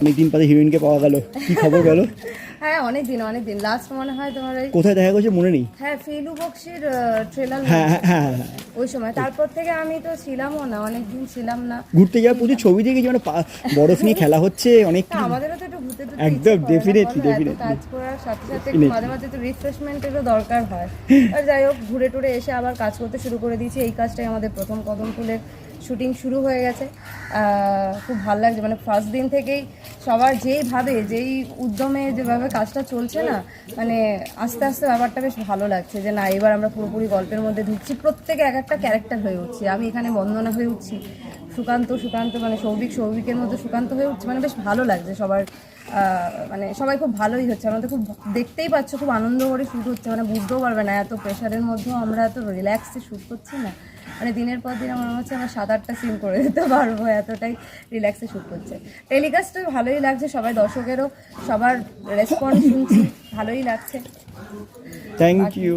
অনেকদিন পরে হিরোইনকে পাওয়া গেল, কি খবর গেল? হ্যাঁ অনেক দিন লাস্ট মনে হয় তোমার ওই কোথায় দেখা গেছে মনে নেই। হ্যাঁ ফেলু বক্সির ট্রেলার, হ্যাঁ হ্যাঁ হ্যাঁ হ্যাঁ, ওই সময়। তারপর থেকে আমি তো ছিলামও না, অনেকদিন ছিলাম না। ঘুরতে যাওয়ার প্রচুর ছবি দেখেছি, মানে বরফ নিয়ে খেলা হচ্ছে অনেক তা আমাদেরও তো একটু ঘুরতে টুরতে একদম, ইচ্ছে করে না, definitely, বলো? এত definitely. কাজ করার সাথে সাথে একটু মাঝে মাঝে তো রিফ্রেশমেন্টেরও দরকার হয়। আর যাই হোক, ঘুরে টুরে এসে আবার কাজ করতে শুরু করে দিয়েছি। এই কাজটাই আমাদের প্রথম কদম ফুলের শুটিং শুরু হয়ে গেছে। খুব ভালো লাগছে, মানে ফার্স্ট দিন থেকেই সবার যেই উদ্যমে যেভাবে কাজটা চলছে না, মানে আস্তে আস্তে ব্যাপারটা বেশ ভালো লাগছে যে না, এবার আমরা পুরোপুরি গল্পের মধ্যে ঢুকছি, প্রত্যেকে এক একটা ক্যারেক্টার হয়ে উঠছি। আমি এখানে বন্দনা হয়ে উঠছি, সুকান্ত মানে সৌভিকের মধ্যে সুকান্ত হয়ে উঠছে, মানে বেশ ভালো লাগছে সবার। মানে সবাই খুব ভালোই হচ্ছে, আমাদের খুব দেখতেই পাচ্ছ খুব আনন্দ করে শ্যুট হচ্ছে, মানে বুঝতেও পারবে না এত প্রেশারের মধ্যেও আমরা এত রিল্যাক্সে শ্যুট করছি না, মানে দিনের পর দিন আমার মনে হচ্ছে আমরা 7-8টা সিন করে দিতে পারবো, এতটাই রিল্যাক্সে শ্যুট করছে। টেলিকাস্টে ভালোই লাগছে, সবাই দর্শকেরও সবার রেসপন্স শুনছি, ভালোই লাগছে। Thank you.